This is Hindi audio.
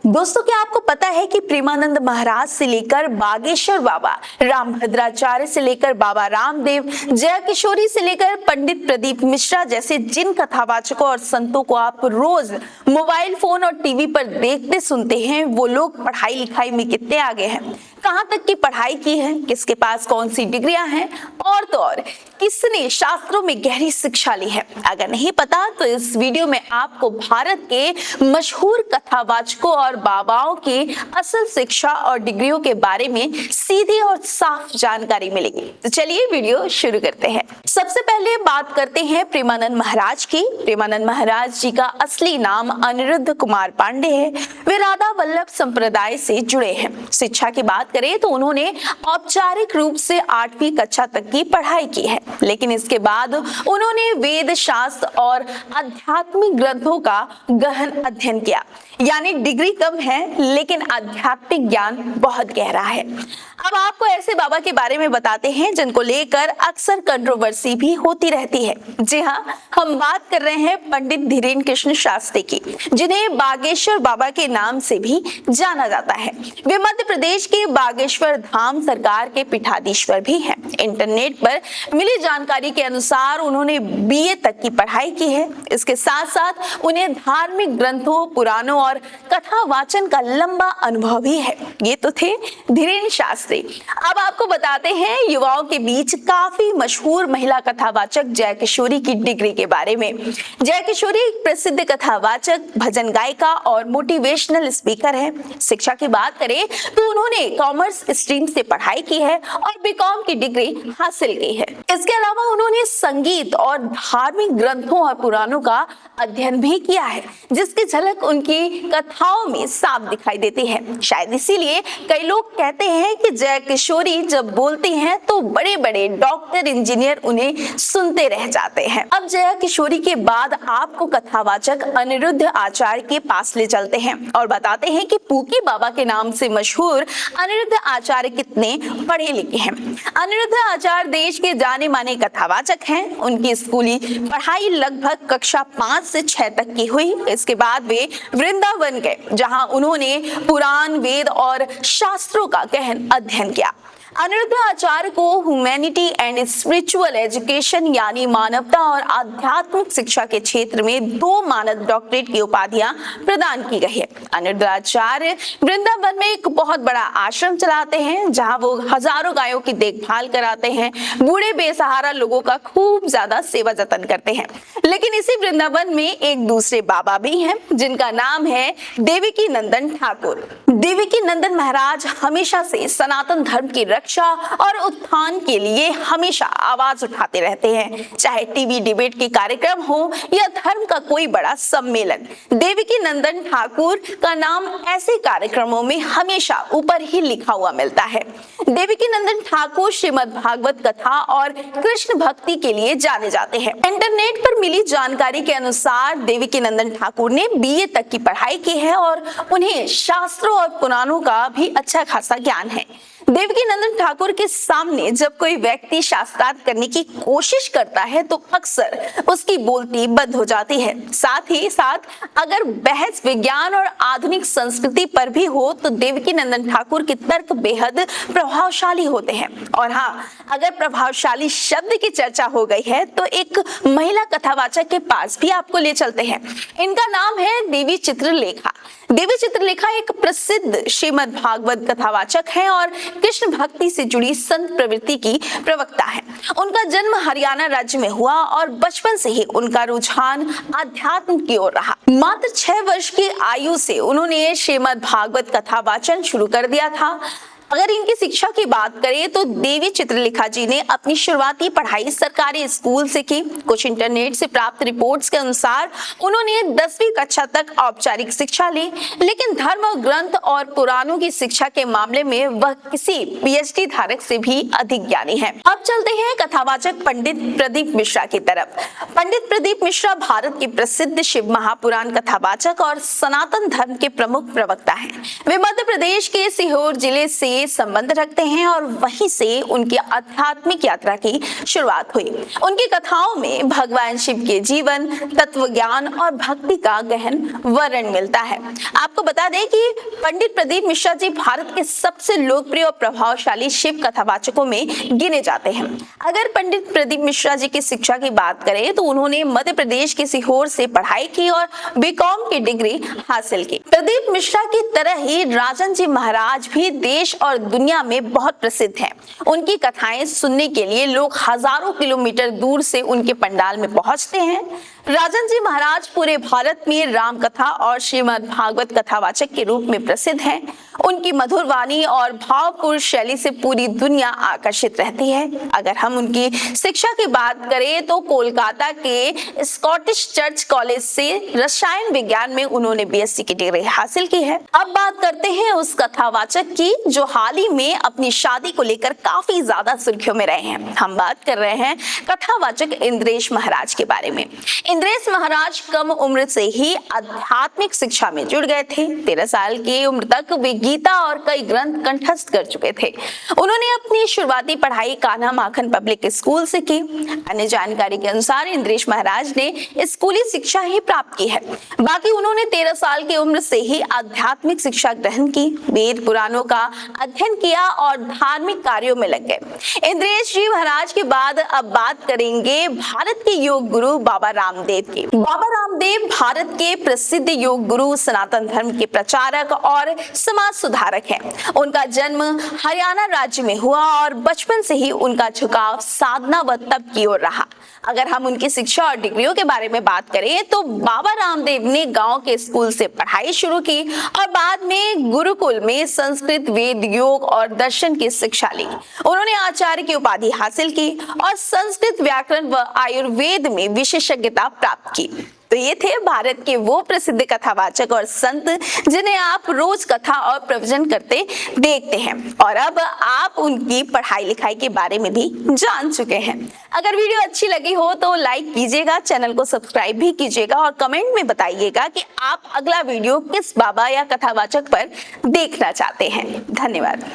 दोस्तों, क्या आपको पता है कि प्रेमानंद महाराज से लेकर बागेश्वर बाबा, रामभद्राचार्य से लेकर बाबा रामदेव, जया किशोरी से लेकर पंडित प्रदीप मिश्रा जैसे जिन कथावाचकों और संतों को आप रोज मोबाइल फोन और टीवी पर देखते सुनते हैं, वो लोग पढ़ाई लिखाई में कितने आगे हैं, कहां तक की पढ़ाई की है, किसके पास कौन सी डिग्रियां हैं और तो और किसने शास्त्रों में गहरी शिक्षा ली है। अगर नहीं पता तो इस वीडियो में आपको भारत के मशहूर कथावाचकों और बाबाओं की असल शिक्षा और डिग्रियों के बारे में सीधी और साफ जानकारी मिलेगी। तो चलिए वीडियो शुरू करते हैं। सबसे पहले बात करते हैं प्रेमानंद महाराज की। प्रेमानंद महाराज जी का असली नाम अनिरुद्ध कुमार पांडे है। वे राधा वल्लभ संप्रदाय से जुड़े हैं। शिक्षा की बात करें तो उन्होंने औपचारिक रूप से 8वीं कक्षा तक की पढ़ाई की है, लेकिन इसके बाद उन्होंने वेद शास्त्र और आध्यात्मिक ग्रंथों का गहन अध्ययन किया। यानी डिग्री कम है लेकिन आध्यात्मिक ज्ञान बहुत गहरा है। अब आपको ऐसे बाबा के बारे में बताते हैं जिनको लेकर अक्सर कंट्रोवर्सी भी होती रहती है। जी हाँ, हम बात कर रहे हैं पंडित धीरेन कृष्ण शास्त्री की, जिन्हें बागेश्वर बाबा के नाम से भी जाना जाता है। वे मध्य प्रदेश के बागेश्वर धाम सरकार के पीठाधीश्वर भी हैं। इंटरनेट पर मिली जानकारी के अनुसार उन्होंने बीए तक की पढ़ाई की है। इसके साथ साथ उन्हें धार्मिक ग्रंथों, पुराणों और कथा वाचन का लंबा अनुभव भी है। ये तो थे धीरेन शास्त्री। अब आपको बताते हैं युवाओं के बीच काफी मशहूर महिला कथावाचक जया किशोरी की डिग्री के बारे में। जया किशोरी एक प्रसिद्ध कथावाचक, भजन गायिका और मोटिवेशनल स्पीकर है। शिक्षा की बात करें तो उन्होंने कॉमर्स स्ट्रीम से पढ़ाई की है और बीकॉम की डिग्री हासिल की है। इसके अलावा उन्होंने संगीत और धार्मिक ग्रंथों और पुराणों का अध्ययन भी किया है, जिसकी झलक उनकी कथाओं में साफ दिखाई देती है। शायद इसीलिए कई लोग कहते हैं कि जया किशोरी जब बोलती हैं तो बड़े बड़े डॉक्टर, इंजीनियर उन्हें सुनते रह जाते हैं। अब जया किशोरी के बाद आपको कथावाचक अनिरुद्ध आचार्य के पास ले चलते हैं और बताते हैं कि पूकी बाबा के नाम से मशहूर अनिरुद्ध आचार्य कितने पढ़े लिखे हैं। अनिरुद्ध आचार्य देश के जाने माने कथावाचक हैं। उनकी स्कूली पढ़ाई लगभग कक्षा 5 से 6 तक की हुई। इसके बाद वे वृंदावन गए, जहां उन्होंने पुराण, वेद और शास्त्रों का गहन अध्ययन किया। अनिरुद्ध आचार्य को ह्यूमैनिटी एंड स्पिरिचुअल एजुकेशन यानी मानवता और आध्यात्मिक शिक्षा के क्षेत्र में 2 मानद डॉक्टरेट की उपाधियां प्रदान की गई है। अनिरुद्ध आचार्य वृंदावन में एक बहुत बड़ा आश्रम चलाते हैं, जहां वो हजारों गायों की देखभाल कराते हैं, बूढ़े बेसहारा लोगों का खूब ज्यादा सेवा जतन करते हैं। लेकिन इसी वृंदावन में एक दूसरे बाबा भी हैं, जिनका नाम है देवकी नंदन ठाकुर। देवकी नंदन महाराज हमेशा से सनातन धर्म की रक्षा और उत्थान के लिए हमेशा आवाज उठाते रहते हैं, चाहे टीवी डिबेट के कार्यक्रम हो या धर्म का कोई बड़ा सम्मेलन। देवकी नंदन ठाकुर का नाम ऐसे कार्यक्रमों में हमेशा ऊपर ही लिखा हुआ मिलता है। देवकी नंदन ठाकुर श्रीमद् भागवत कथा और कृष्ण भक्ति के लिए जाने जाते हैं। इंटरनेट पर मिली जानकारी के अनुसार देवकी नंदन ठाकुर ने बीए तक की पढ़ाई की है और उन्हें शास्त्रों और पुराणों का भी अच्छा खासा ज्ञान है। देवकी नंदन ठाकुर के सामने जब कोई व्यक्ति शास्त्रार्थ करने की कोशिश करता है तो अक्सर उसकी बोलती बंद हो जाती है। साथ ही साथ अगर बहस विज्ञान और आधुनिक संस्कृति पर भी हो तो देवकी नंदन ठाकुर के तर्क बेहद प्रभावशाली होते हैं। और हाँ, अगर प्रभावशाली शब्द की चर्चा हो गई है तो एक महिला कथावाचक के पास भी आपको ले चलते हैं। इनका नाम है देवी चित्रलेखा। देवी चित्रलेखा एक प्रसिद्ध श्रीमद् भागवत कथावाचक हैं और कृष्ण भक्ति से जुड़ी संत प्रवृत्ति की प्रवक्ता है। उनका जन्म हरियाणा राज्य में हुआ और बचपन से ही उनका रुझान अध्यात्म की ओर रहा। मात्र 6 वर्ष की आयु से उन्होंने श्रीमद् भागवत कथा वाचन शुरू कर दिया था। अगर इनकी शिक्षा की बात करें तो देवी चित्रलेखा जी ने अपनी शुरुआती पढ़ाई सरकारी स्कूल से की। कुछ इंटरनेट से प्राप्त रिपोर्ट्स के अनुसार उन्होंने 10वीं कक्षा तक औपचारिक शिक्षा ली, लेकिन धर्म ग्रंथ और पुराणों की शिक्षा के मामले में वह किसी पीएचडी धारक से भी अधिक ज्ञानी है। अब चलते हैं कथावाचक पंडित प्रदीप मिश्रा की तरफ। पंडित प्रदीप मिश्रा भारत के प्रसिद्ध शिव महापुराण कथावाचक और सनातन धर्म के प्रमुख प्रवक्ता हैं। वे मध्य प्रदेश के सीहोर जिले से से संबंध रखते हैं और वहीं से उनकी आध्यात्मिक यात्रा की शुरुआत हुई। उनकी कथाओं में भगवान शिव के जीवन, तत्व ज्ञान और भक्ति का गहन वर्णन मिलता है। आपको बता दें कि पंडित प्रदीप मिश्रा जी भारत के सबसे लोकप्रिय और प्रभावशाली शिव कथावाचकों में गिने जाते हैं। अगर पंडित प्रदीप मिश्रा जी की शिक्षा की बात करें तो उन्होंने मध्य प्रदेश के सीहोर से पढ़ाई की और बीकॉम की डिग्री हासिल की। प्रदीप मिश्रा की तरह ही राजन जी महाराज भी देश और दुनिया में बहुत प्रसिद्ध हैं। उनकी कथाएं सुनने के लिए लोग हजारों किलोमीटर दूर से उनके पंडाल में पहुंचते हैं। राजन जी महाराज पूरे भारत में राम कथा और श्रीमद् भागवत कथावाचक के रूप में प्रसिद्ध हैं। उनकी मधुर वाणी और भावपूर्ण शैली से पूरी दुनिया आकर्षित रहती है। अगर हम उनकी शिक्षा की बात करें तो कोलकाता के स्कॉटिश चर्च कॉलेज से रसायन विज्ञान में उन्होंने बीएससी की डिग्री हासिल की है। अब बात करते हैं उस कथावाचक की जो हाल ही में अपनी शादी को लेकर काफी ज्यादा सुर्खियों में रहे हैं। हम बात कर रहे हैं कथावाचक इंद्रेश महाराज के बारे में। इंद्रेश महाराज कम उम्र से ही आध्यात्मिक शिक्षा में जुड़ गए थे। 13 साल की उम्र तक वे गीता और कई ग्रंथ कंठस्थ कर चुके थे। उन्होंने अपनी शुरुआती पढ़ाई कान्हा माखन पब्लिक स्कूल से की। अन्य जानकारी के अनुसार इंद्रेश महाराज ने स्कूली शिक्षा ही प्राप्त की है। बाकी उन्होंने 13 साल की उम्र से ही आध्यात्मिक शिक्षा ग्रहण की, वेद पुराणों का अध्ययन किया और धार्मिक कार्यों में लग गए। इंद्रेश जी महाराज के बाद अब बात करेंगे भारत के योग गुरु बाबा रामदेव की। बाबा रामदेव भारत के प्रसिद्ध योग गुरु, सनातन धर्म के प्रचारक और समाज सुधारक हैं। उनका जन्म हरियाणा राज्य में हुआ और बचपन से ही उनका झुकाव साधना व तप की ओर रहा। अगर हम उनकी शिक्षा और डिग्रियों के बारे में बात करें तो बाबा रामदेव ने गांव के स्कूल से पढ़ाई शुरू की और बाद में गुरुकुल में संस्कृत, वेद, योग और दर्शन की शिक्षा ली। उन्होंने आचार्य की उपाधि हासिल की और संस्कृत व्याकरण व आयुर्वेद में विशेषज्ञता प्राप्त की। तो ये थे भारत के वो प्रसिद्ध कथावाचक और संत जिन्हें आप रोज कथा और प्रवचन करते देखते हैं और अब आप उनकी पढ़ाई लिखाई के बारे में भी जान चुके हैं। अगर वीडियो अच्छी लगी हो तो लाइक कीजिएगा, चैनल को सब्सक्राइब भी कीजिएगा और कमेंट में बताइएगा कि आप अगला वीडियो किस बाबा या कथावाचक पर देखना चाहते हैं। धन्यवाद।